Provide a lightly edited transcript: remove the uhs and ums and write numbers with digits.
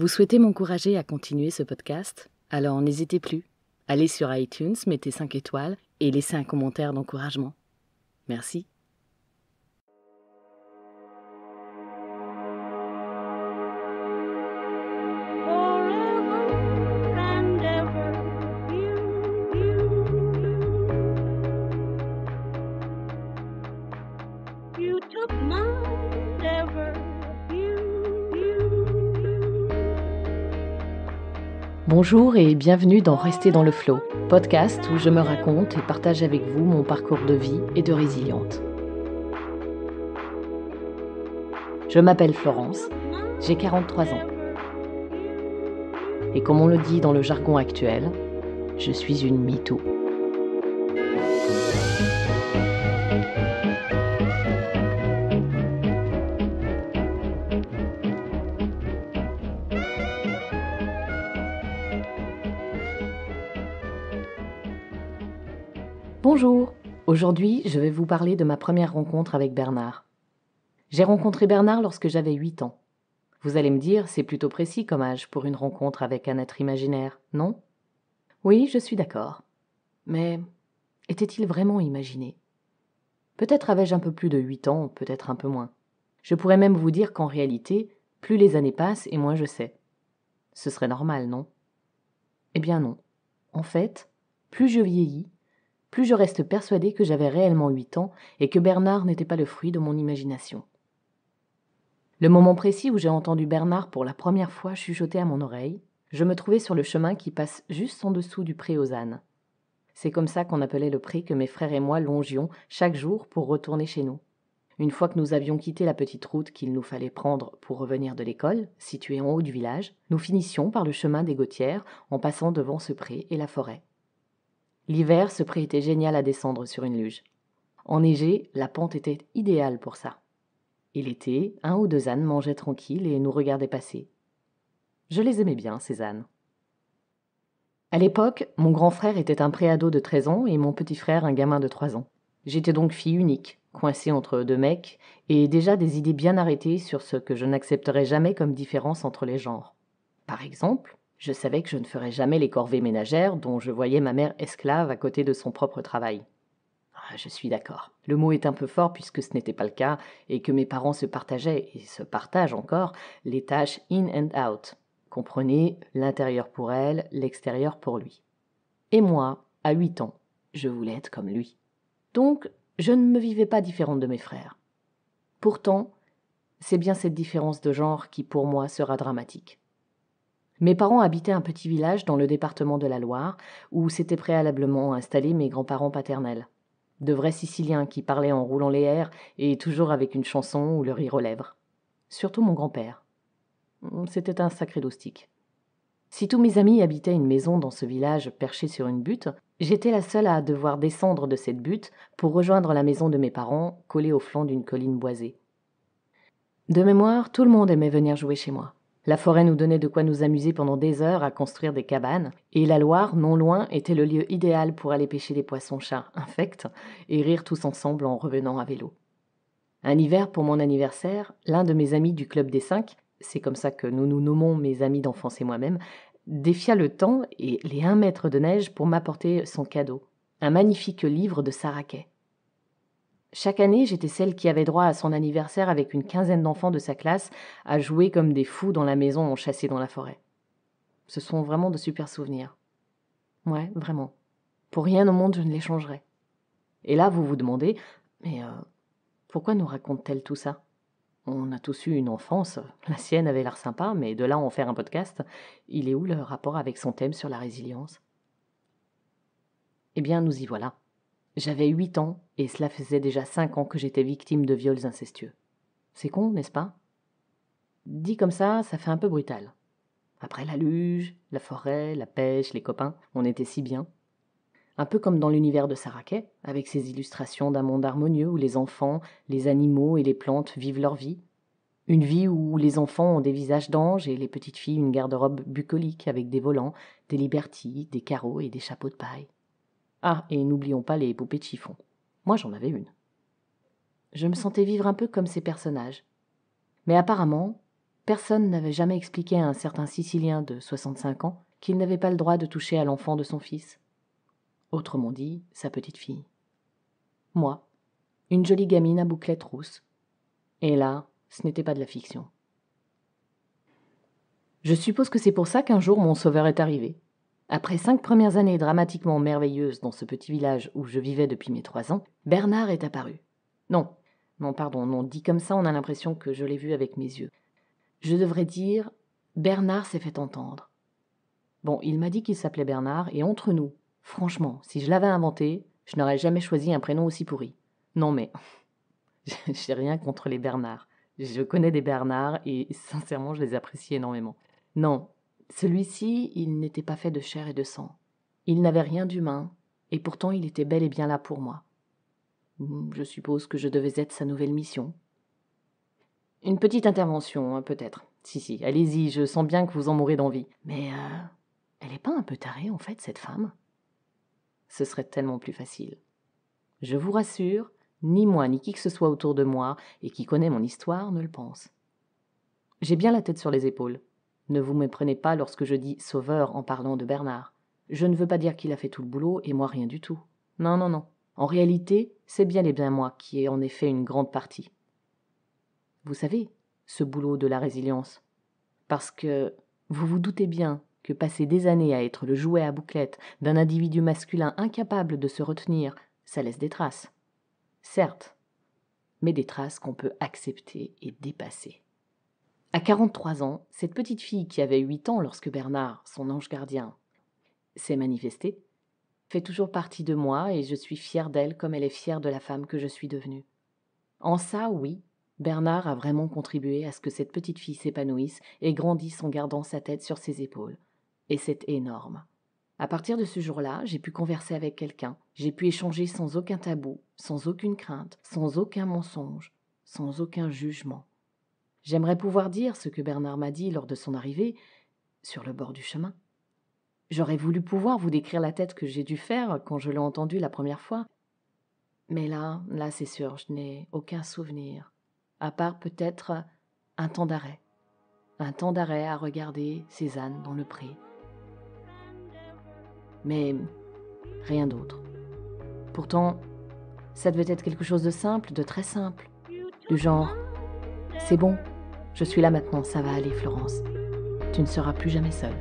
Vous souhaitez m'encourager à continuer ce podcast? Alors n'hésitez plus. Allez sur iTunes, mettez 5 étoiles et laissez un commentaire d'encouragement. Merci. Bonjour et bienvenue dans Rester dans le Flow, podcast où je me raconte et partage avec vous mon parcours de vie et de résiliente. Je m'appelle Florence, j'ai 43 ans. Et comme on le dit dans le jargon actuel, je suis une MeToo. Bonjour, aujourd'hui je vais vous parler de ma première rencontre avec Bernard. J'ai rencontré Bernard lorsque j'avais 8 ans. Vous allez me dire, c'est plutôt précis comme âge pour une rencontre avec un être imaginaire, non? Oui, je suis d'accord. Mais était-il vraiment imaginé? Peut-être avais-je un peu plus de 8 ans, peut-être un peu moins. Je pourrais même vous dire qu'en réalité, plus les années passent et moins je sais. Ce serait normal, non? Eh bien non. En fait, plus je vieillis, plus je reste persuadée que j'avais réellement 8 ans et que Bernard n'était pas le fruit de mon imagination. Le moment précis où j'ai entendu Bernard pour la première fois chuchoter à mon oreille, je me trouvais sur le chemin qui passe juste en dessous du pré aux ânes. C'est comme ça qu'on appelait le pré que mes frères et moi longions chaque jour pour retourner chez nous. Une fois que nous avions quitté la petite route qu'il nous fallait prendre pour revenir de l'école, située en haut du village, nous finissions par le chemin des Gouttières en passant devant ce pré et la forêt. L'hiver, ce pré était génial à descendre sur une luge. Enneigé, la pente était idéale pour ça. Et l'été, 1 ou 2 ânes mangeaient tranquilles et nous regardaient passer. Je les aimais bien, ces ânes. À l'époque, mon grand frère était un préado de 13 ans et mon petit frère un gamin de 3 ans. J'étais donc fille unique, coincée entre 2 mecs, et déjà des idées bien arrêtées sur ce que je n'accepterais jamais comme différence entre les genres. Par exemple, je savais que je ne ferais jamais les corvées ménagères dont je voyais ma mère esclave à côté de son propre travail. Je suis d'accord. Le mot est un peu fort puisque ce n'était pas le cas et que mes parents se partageaient, et se partagent encore, les tâches in and out. Comprenez, l'intérieur pour elle, l'extérieur pour lui. Et moi, à 8 ans, je voulais être comme lui. Donc, je ne me vivais pas différente de mes frères. Pourtant, c'est bien cette différence de genre qui, pour moi, sera dramatique. Mes parents habitaient un petit village dans le département de la Loire, où s'étaient préalablement installés mes grands-parents paternels. De vrais Siciliens qui parlaient en roulant les airs et toujours avec une chanson ou le rire aux lèvres. Surtout mon grand-père. C'était un sacré doustique. Si tous mes amis habitaient une maison dans ce village perché sur une butte, j'étais la seule à devoir descendre de cette butte pour rejoindre la maison de mes parents, collée au flanc d'une colline boisée. De mémoire, tout le monde aimait venir jouer chez moi. La forêt nous donnait de quoi nous amuser pendant des heures à construire des cabanes, et la Loire, non loin, était le lieu idéal pour aller pêcher des poissons-chats infects et rire tous ensemble en revenant à vélo. Un hiver, pour mon anniversaire, l'un de mes amis du Club des 5, c'est comme ça que nous nous nommons mes amis d'enfance et moi-même, défia le temps et les 1 mètre de neige pour m'apporter son cadeau, un magnifique livre de Saraquet. Chaque année, j'étais celle qui avait droit à son anniversaire avec une quinzaine d'enfants de sa classe à jouer comme des fous dans la maison enchâssée dans la forêt. Ce sont vraiment de super souvenirs. Ouais, vraiment. Pour rien au monde, je ne les changerais. Et là, vous vous demandez, mais pourquoi nous raconte-t-elle tout ça? On a tous eu une enfance, la sienne avait l'air sympa, mais de là à en faire un podcast, il est où le rapport avec son thème sur la résilience? Eh bien, nous y voilà. J'avais 8 ans et cela faisait déjà 5 ans que j'étais victime de viols incestueux. C'est con, n'est-ce pas? Dit comme ça fait un peu brutal. Après la luge, la forêt, la pêche, les copains, on était si bien. Un peu comme dans l'univers de Saraquet, avec ses illustrations d'un monde harmonieux où les enfants, les animaux et les plantes vivent leur vie. Une vie où les enfants ont des visages d'anges et les petites filles une garde-robe bucolique avec des volants, des liberties, des carreaux et des chapeaux de paille. Ah, et n'oublions pas les poupées de chiffon. Moi, j'en avais une. Je me sentais vivre un peu comme ces personnages. Mais apparemment, Personne n'avait jamais expliqué à un certain Sicilien de 65 ans qu'il n'avait pas le droit de toucher à l'enfant de son fils. Autrement dit, sa petite fille. Moi, une jolie gamine à bouclettes rousses. Et là, ce n'était pas de la fiction. Je suppose que c'est pour ça qu'un jour mon sauveur est arrivé. Après 5 premières années dramatiquement merveilleuses dans ce petit village où je vivais depuis mes 3 ans, Bernard est apparu. Non, dit comme ça on a l'impression que je l'ai vu avec mes yeux. Je devrais dire, Bernard s'est fait entendre. Bon, il m'a dit qu'il s'appelait Bernard, et entre nous, franchement, si je l'avais inventé, je n'aurais jamais choisi un prénom aussi pourri. Non mais, j'ai rien contre les Bernards. Je connais des Bernards et sincèrement, je les apprécie énormément. Non, celui-ci, il n'était pas fait de chair et de sang. Il n'avait rien d'humain, et pourtant il était bel et bien là pour moi. Je suppose que je devais être sa nouvelle mission. Une petite intervention, peut-être. Si, allez-y, je sens bien que vous en mourrez d'envie. Mais elle est pas un peu tarée, en fait, cette femme? Ce serait tellement plus facile. Je vous rassure, ni moi, ni qui que ce soit autour de moi, et qui connaît mon histoire, ne le pense. J'ai bien la tête sur les épaules. Ne vous méprenez pas lorsque je dis « sauveur » en parlant de Bernard. Je ne veux pas dire qu'il a fait tout le boulot, et moi rien du tout. Non. En réalité, c'est bien et bien moi qui ai en effet une grande partie. Vous savez, ce boulot de la résilience. Parce que vous vous doutez bien que passer des années à être le jouet à bouclettes d'un individu masculin incapable de se retenir, ça laisse des traces. Certes, mais des traces qu'on peut accepter et dépasser. À 43 ans, cette petite fille qui avait 8 ans lorsque Bernard, son ange gardien, s'est manifesté, fait toujours partie de moi et je suis fière d'elle comme elle est fière de la femme que je suis devenue. En ça, oui, Bernard a vraiment contribué à ce que cette petite fille s'épanouisse et grandisse en gardant sa tête sur ses épaules. Et c'est énorme. À partir de ce jour-là, j'ai pu converser avec quelqu'un, j'ai pu échanger sans aucun tabou, sans aucune crainte, sans aucun mensonge, sans aucun jugement. J'aimerais pouvoir dire ce que Bernard m'a dit lors de son arrivée, sur le bord du chemin. J'aurais voulu pouvoir vous décrire la tête que j'ai dû faire quand je l'ai entendu la première fois. Mais là, c'est sûr, je n'ai aucun souvenir, à part peut-être un temps d'arrêt. Un temps d'arrêt à regarder Cézanne dans le pré. Mais rien d'autre. Pourtant, ça devait être quelque chose de simple, de très simple. Du genre, c'est bon, je suis là maintenant, ça va aller Florence. Tu ne seras plus jamais seule.